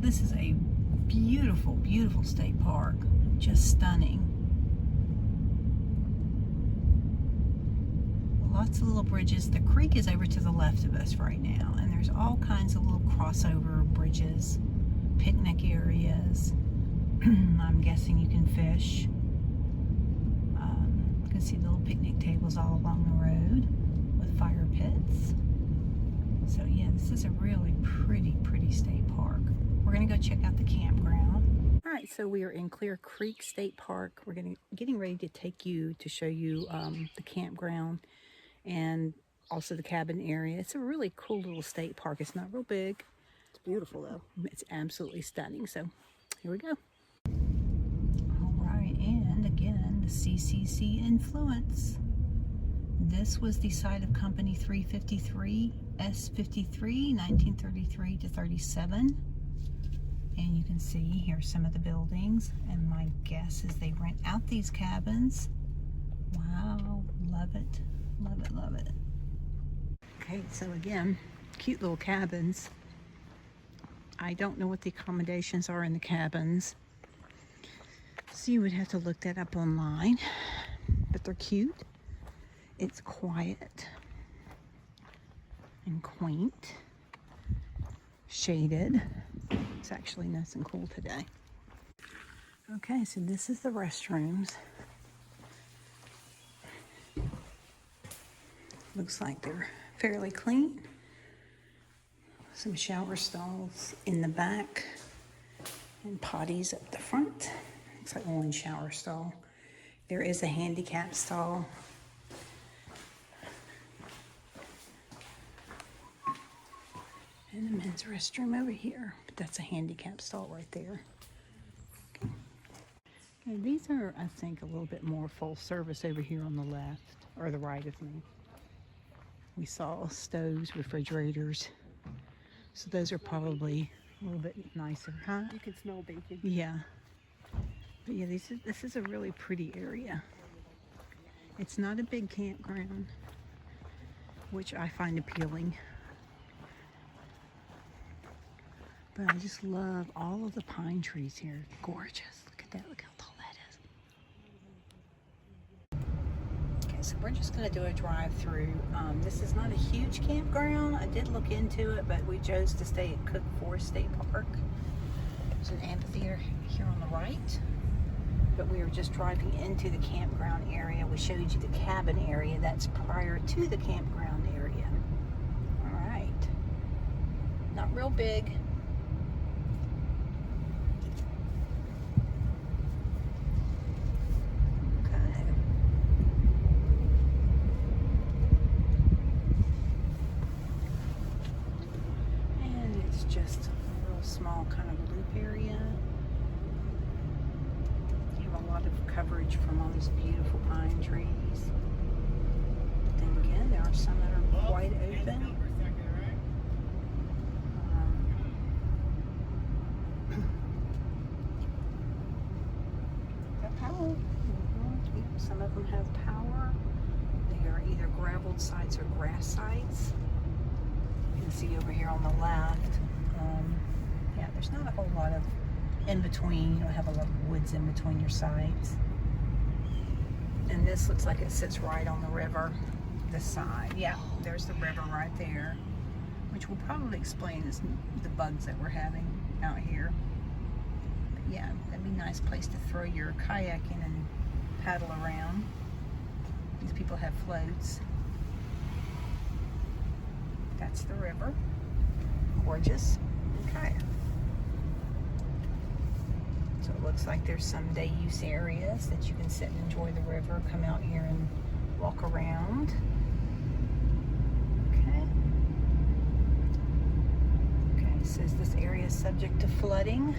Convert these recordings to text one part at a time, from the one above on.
This is a beautiful, beautiful state park. Just stunning. Lots of little bridges. The creek is over to the left of us right now, and there's all kinds of little crossover bridges, picnic areas. I'm guessing you can fish. You can see little picnic tables all along the road with fire pits. So yeah, this is a really pretty state park. We're gonna go check out the campground. All right, so we are in Clear Creek State Park. We're getting ready to take you to show you the campground and also the cabin area. It's a really cool little state park. It's not real big. It's beautiful though. It's absolutely stunning. So here we go. All right, and again, the CCC influence. This was the site of Company 353 S53, 1933 to 37. And you can see here's some of the buildings, and my guess is they rent out these cabins. Wow, love it, love it, love it. Okay, so again, cute little cabins. I don't know what the accommodations are in the cabins, so you would have to look that up online, but they're cute. It's quiet and quaint, shaded. It's actually nice and cool today. Okay, so this is the restrooms. Looks like they're fairly clean. Some shower stalls in the back and potties up the front. Looks like one shower stall. There is a handicap stall. And a men's restroom over here, but that's a handicap stall right there. Okay. Okay, these are, I think, a little bit more full service over here on the left, or the right of me. We saw stoves, refrigerators, so those are probably a little bit nicer, huh? You can smell bacon. Yeah. But yeah, this is a really pretty area. It's not a big campground, which I find appealing. But I just love all of the pine trees here. Gorgeous. Look at that. Look how tall that is. Okay, so we're just going to do a drive-through. This is not a huge campground. I did look into it, but we chose to stay at Cook Forest State Park. There's an amphitheater here on the right. But we were just driving into the campground area. We showed you the cabin area. That's prior to the campground area. All right. Not real big. Just a real small kind of loop area. You have a lot of coverage from all these beautiful pine trees. But then again, there are some that are wide open. Got power. Some of them have power. They are either graveled sites or grass sites. You can see over here on the left. Yeah, there's not a whole lot of in between. You don't have a lot of woods in between your sites. And this looks like it sits right on the river, this side. Yeah, there's the river right there, which will probably explain the bugs that we're having out here. But yeah, that'd be a nice place to throw your kayak in and paddle around. These people have floats. That's the river. Gorgeous. Okay. So it looks like there's some day use areas that you can sit and enjoy the river, come out here and walk around. Okay. Okay, it says this area is subject to flooding.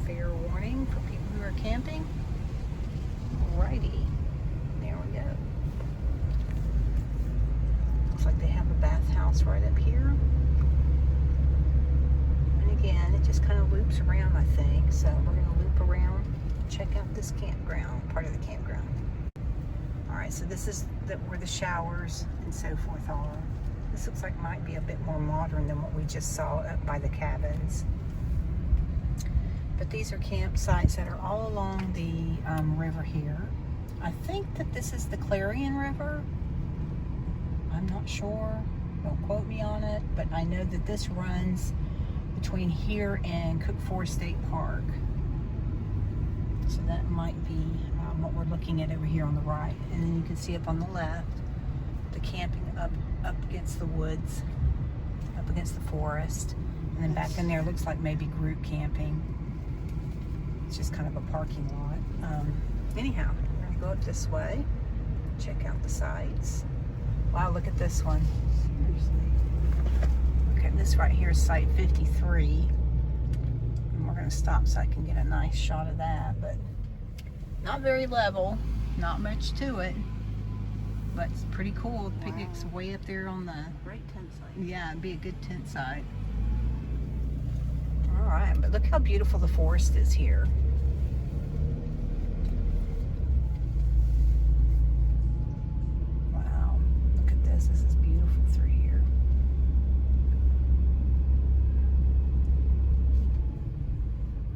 Fair warning for people who are camping. Alrighty. There we go. Looks like they have a bathhouse right up here. And again, it just kind of loops around, I think. So we're going to loop around, check out this campground, part of the campground. All right, so this is where the showers and so forth are. This looks like might be a bit more modern than what we just saw up by the cabins. But these are campsites that are all along the river here. I think that this is the Clarion River. I'm not sure. Don't quote me on it. But I know that this runs between here and Cook Forest State Park. So that might be what we're looking at over here on the right. And then you can see up on the left, the camping up against the woods, up against the forest. And then back in there looks like maybe group camping. It's just kind of a parking lot. Anyhow, we're gonna go up this way, check out the sites. Wow, look at this one. Seriously. Okay, this right here is site 53. And we're gonna stop so I can get a nice shot of that, but not very level, not much to it, but it's pretty cool. The picnic's way up there on the... Great tent site. Yeah, it'd be a good tent site. All right, but look how beautiful the forest is here. Wow, look at this. This is beautiful through here.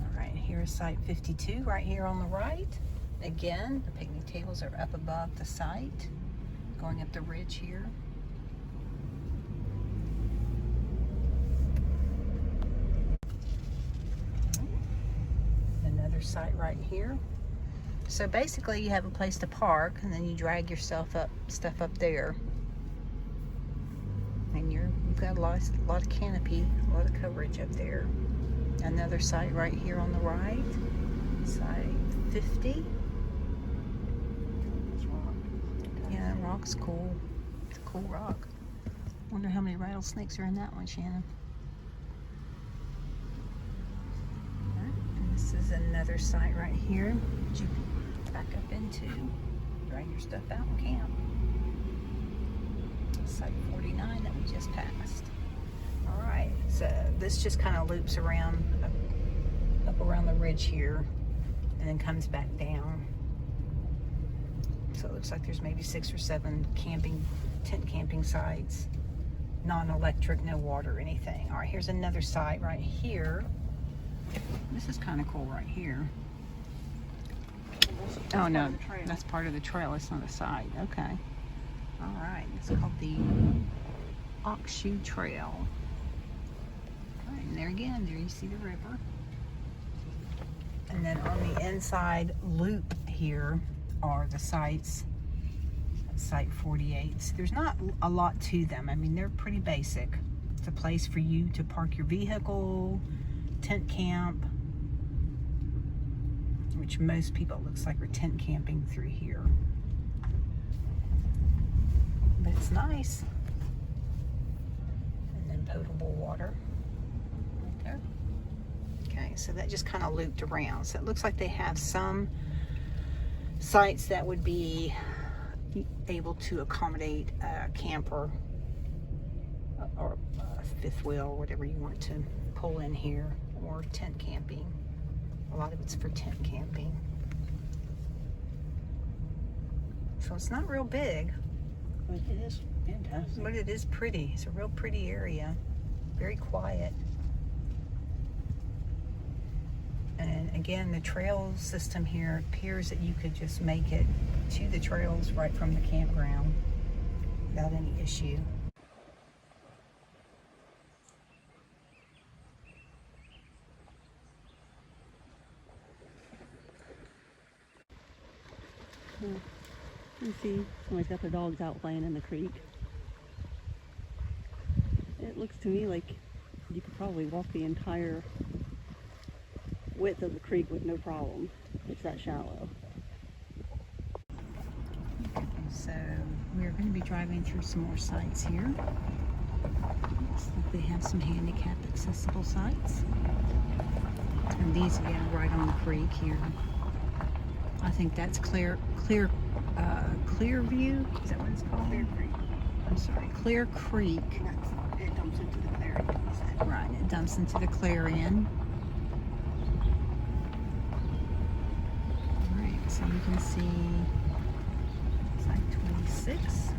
All right, here's site 52 right here on the right. Again, the picnic tables are up above the site, going up the ridge here. Another site right here. So basically you have a place to park and then you drag your stuff up there. And you've got a lot of canopy, a lot of coverage up there. Another site right here on the right. Site 50. Yeah, that rock's cool. It's a cool rock. Wonder how many rattlesnakes are in that one, Shannon. This is another site right here that you can back up into, drag your stuff out and camp. Site 49 that we just passed. All right, so this just kind of loops around up around the ridge here and then comes back down. So it looks like there's maybe 6 or 7 tent camping sites, non-electric, no water or anything. All right, here's another site right here. This is kind of cool right here. Oh no, that's part of the trail. It's not a site. Okay. All right. It's called the Oxshoe Trail. All right, and there again, there you see the river. And then on the inside loop here are the sites. Site 48. So there's not a lot to them. I mean, they're pretty basic. It's a place for you to park your vehicle, tent camp, which most people, it looks like, are tent camping through here. But it's nice. And then potable water right there. Okay, so that just kind of looped around. So it looks like they have some sites that would be able to accommodate a camper or a fifth wheel, whatever you want to pull in here, or tent camping. A lot of it's for tent camping. So it's not real big. But it is fantastic. But it is pretty. It's a real pretty area. Very quiet. And again, the trail system here appears that you could just make it to the trails right from the campground without any issue. You see, somebody's got their dogs out playing in the creek. It looks to me like you could probably walk the entire width of the creek with no problem. It's that shallow. So we're going to be driving through some more sites here. Looks like they have some handicap accessible sites. And these again right on the creek here. I think that's Clear View. Is that what it's called? Clear Creek. I'm sorry, Clear Creek. It dumps into the Clarion. Right, it dumps into the Clarion. All right, so you can see site 26.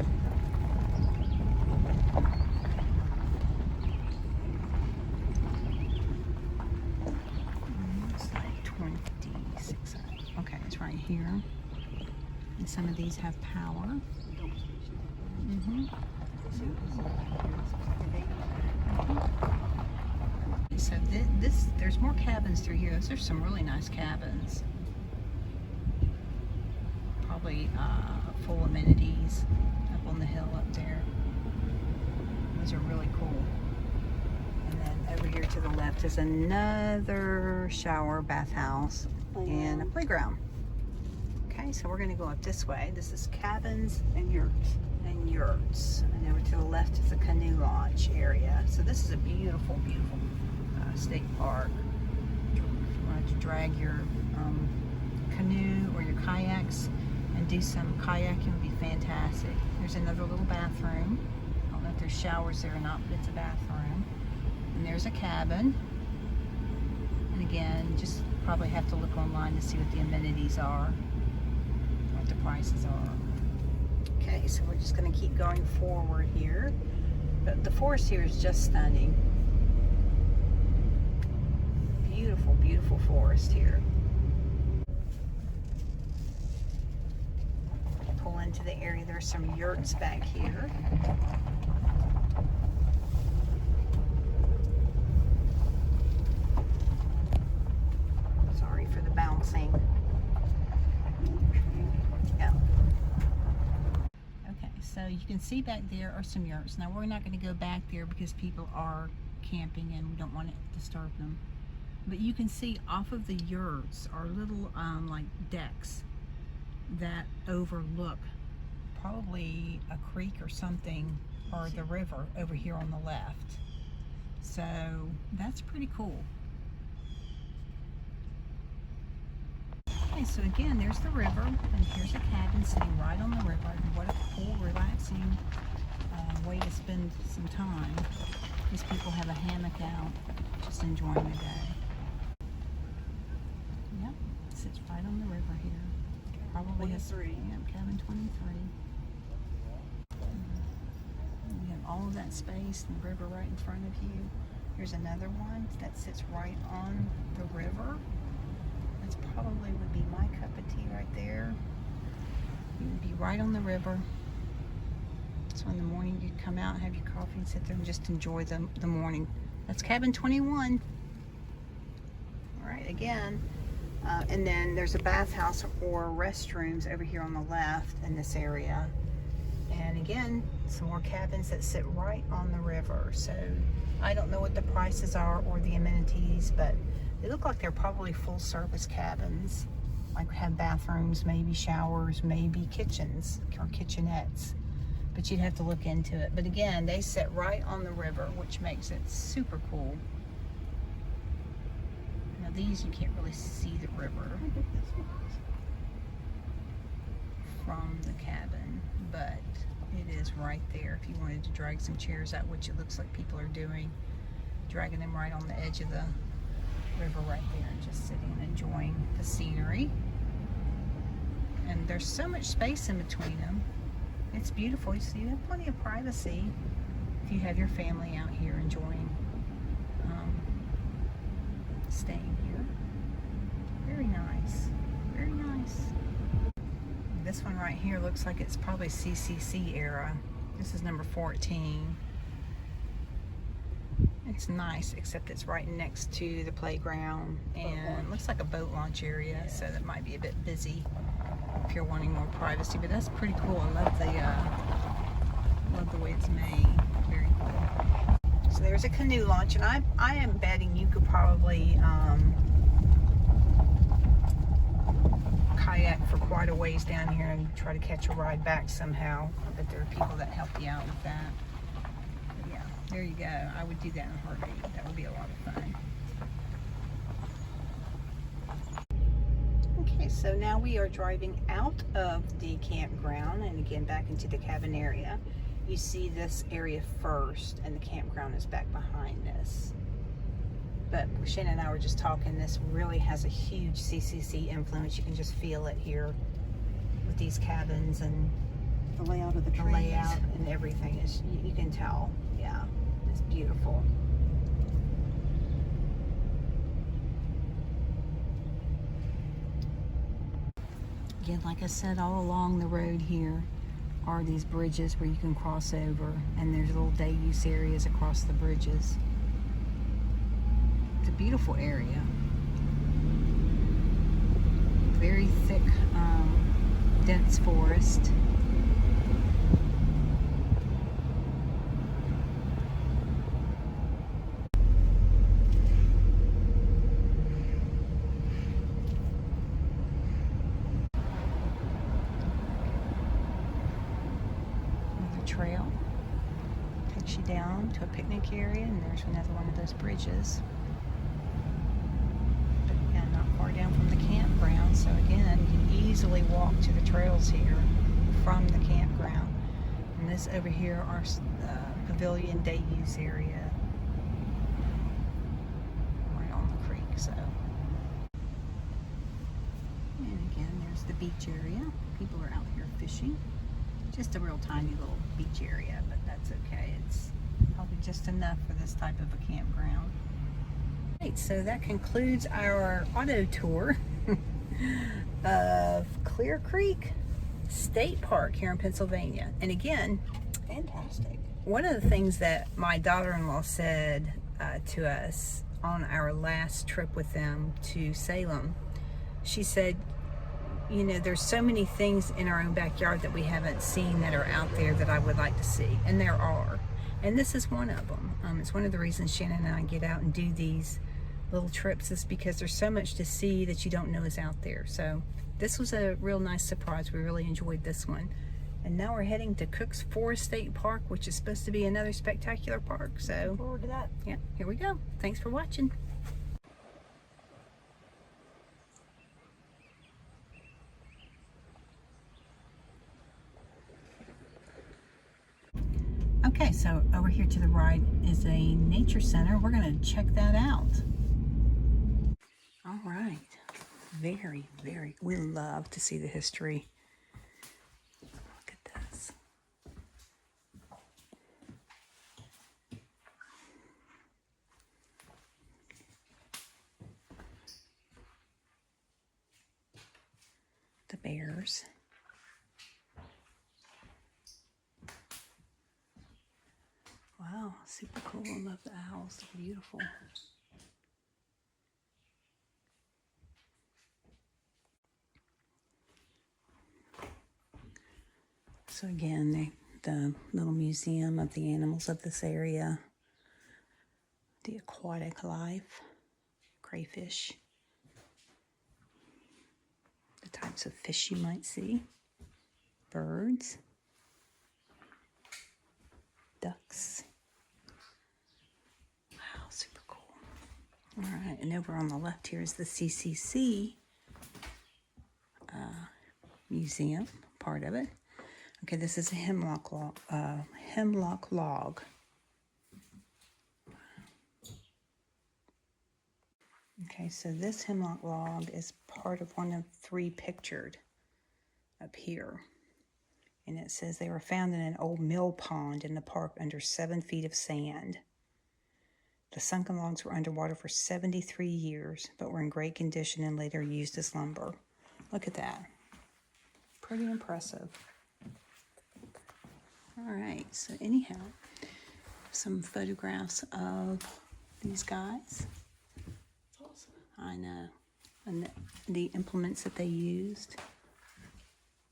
And some of these have power. So there's more cabins through here. Those are some really nice cabins. Probably full amenities up on the hill up there. Those are really cool. And then over here to the left is another shower, bathhouse, and a playground. Okay, so we're going to go up this way. This is cabins And Yurts. and Yurts. And over to the left is the canoe launch area. So this is a beautiful, beautiful state park. If you wanted to drag your canoe or your kayaks and do some kayaking, would be fantastic. There's another little bathroom. I don't know if there's showers there or not, but it's a bathroom. And there's a cabin. And again, just probably have to look online to see what the amenities are, what the prices are. Okay, so we're just going to keep going forward here. But the forest here is just stunning. Beautiful, beautiful forest here. Pull into the area. There's some yurts back here. Sorry for the bouncing. Yeah. Okay, so you can see back there are some yurts. Now we're not going to go back there because people are camping and we don't want to disturb them. But you can see off of the yurts are little like decks that overlook probably a creek or something, or the river over here on the left. So that's pretty cool. Okay, so again, there's the river, and here's a cabin sitting right on the river. And what a cool, relaxing way to spend some time. These people have a hammock out, just enjoying the day. Yep, sits right on the river here. Probably has 23. Yep, cabin 23. We have all of that space and the river right in front of you. Here's another one that sits right on the river. That's probably would be my cup of tea right there. You would be right on the river. So in the morning you'd come out, have your coffee, and sit there and just enjoy the morning. That's cabin 21. All right, again. And then there's a bathhouse or restrooms over here on the left in this area. And again, some more cabins that sit right on the river. So I don't know what the prices are or the amenities, but they look like they're probably full service cabins. Like have bathrooms, maybe showers, maybe kitchens or kitchenettes. But you'd have to look into it. But again, they sit right on the river, which makes it super cool. Now these, you can't really see the river from the cabin, but it is right there if you wanted to drag some chairs out, which it looks like people are doing, dragging them right on the edge of the river right there and just sitting and enjoying the scenery. And there's so much space in between them. It's beautiful. So you have plenty of privacy if you have your family out here enjoying staying here. Very nice. Very nice. This one right here looks like it's probably CCC era. This is number 14. It's nice, except it's right next to the playground, and it looks like a boat launch area, so that might be a bit busy if you're wanting more privacy. But that's pretty cool. I love the way it's made. Very cool. So there's a canoe launch, and I am betting you could probably kayak for quite a ways down here and try to catch a ride back somehow. I bet there are people that help you out with that. But yeah, there you go. I would do that in a heartbeat. That would be a lot of fun. Okay, so now we are driving out of the campground and again back into the cabin area. You see this area first, and the campground is back behind this. But Shannon and I were just talking, this really has a huge CCC influence. You can just feel it here with these cabins and The layout of the trees. the layout and everything. Is you can tell. Yeah, it's beautiful. Again, like I said, all along the road here are these bridges where you can cross over, and there's little day use areas across the bridges. It's a beautiful area. Very thick, dense forest. Trail takes you down to a picnic area, and there's another one of those bridges. But again, not far down from the campground, so again, you can easily walk to the trails here from the campground. And this over here are pavilion day use area right on the creek. So, and again, there's the beach area. People are out here fishing. Just a real tiny little beach area, but that's okay. It's probably just enough for this type of a campground. Right, so that concludes our auto tour of Clear Creek State Park here in Pennsylvania. And again, Fantastic. one of the things that my daughter-in-law said to us on our last trip with them to Salem, she said, you know, there's so many things in our own backyard that we haven't seen that are out there that I would like to see. And there are. And this is one of them. It's one of the reasons Shannon and I get out and do these little trips, is because there's so much to see that you don't know is out there. So this was a real nice surprise. We really enjoyed this one. And now we're heading to Cook's Forest State Park, which is supposed to be another spectacular park. So Look forward to that. yeah, here we go. Thanks for watching. Okay, so over here to the right is a nature center. We're going to check that out. All right. Very, we love to see the history. Look at this. The bears. Wow, super cool. I love the owls. They're beautiful. So again, the little museum of the animals of this area, the aquatic life, crayfish, the types of fish you might see, birds, ducks. Wow, super cool. All right, and over on the left here is the CCC museum, part of it. Okay, this is a hemlock log. Okay, so this hemlock log is part of one of 3 pictured up here. And it says they were found in an old mill pond in the park under 7 feet of sand. The sunken logs were underwater for 73 years, but were in great condition and later used as lumber. Look at that. Pretty impressive. All right, so anyhow, some photographs of these guys. That's awesome. I know. And the implements that they used,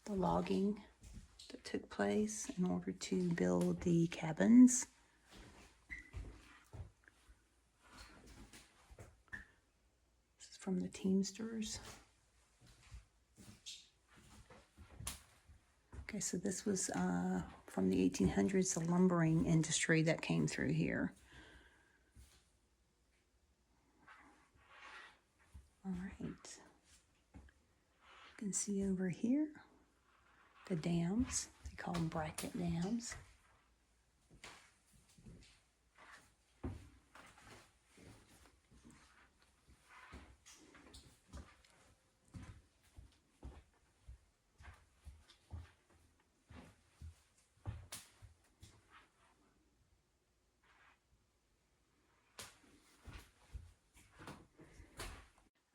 the logging that took place in order to build the cabins. This is from the Teamsters. Okay, so this was from the 1800s, the lumbering industry that came through here. All right. You can see over here the dams. They call them bracket dams.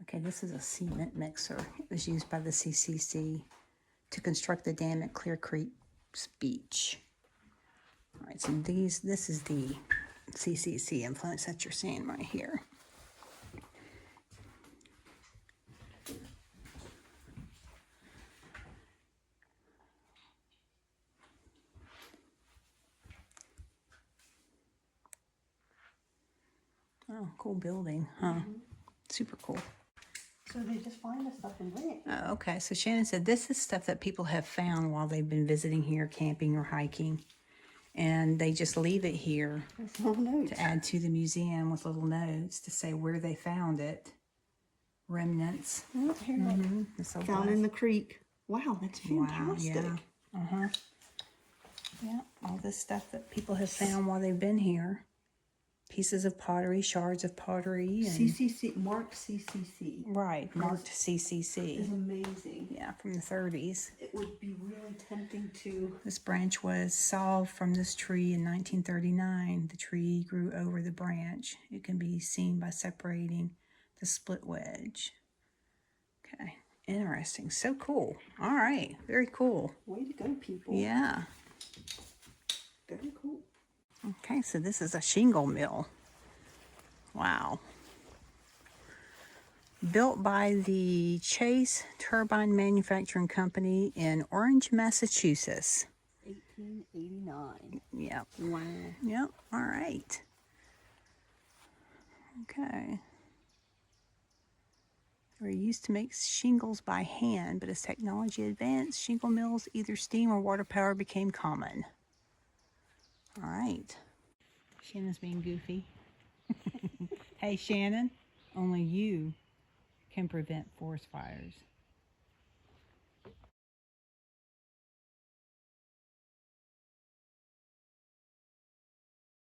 Okay, this is a cement mixer. It was used by the CCC to construct the dam at Clear Creek Beach. All right, so this is the CCC influence that you're seeing right here. Oh, cool building, huh? Super cool. So they just find the stuff and bring it. Oh, okay. So Shannon said this is stuff that people have found while they've been visiting here, camping or hiking. And they just leave it here There's little notes. to add to the museum with little notes to say where they found it. Remnants. Oh, here, look. It's so Down in the creek. Wow, that's fantastic. Wow, yeah. Yeah, all this stuff that people have found while they've been here. Pieces of pottery, shards of pottery. And, CCC, marked CCC. right, marked Is CCC. amazing. Yeah, from the 30s. It would be really tempting to. This branch was sawed from this tree in 1939. The tree grew over the branch. It can be seen by separating the split wedge. Okay, interesting. So cool. All right, very cool. Way to go, people. Yeah. Very cool. Okay, so this is a shingle mill. Wow. Built by the Chase Turbine Manufacturing Company in Orange, Massachusetts. 1889. Yep. Wow. Yep. All right. Okay. They were used to make shingles by hand, but as technology advanced, shingle mills, either steam or water power, became common. All right. Shannon's being goofy. Hey, Shannon, only you can prevent forest fires.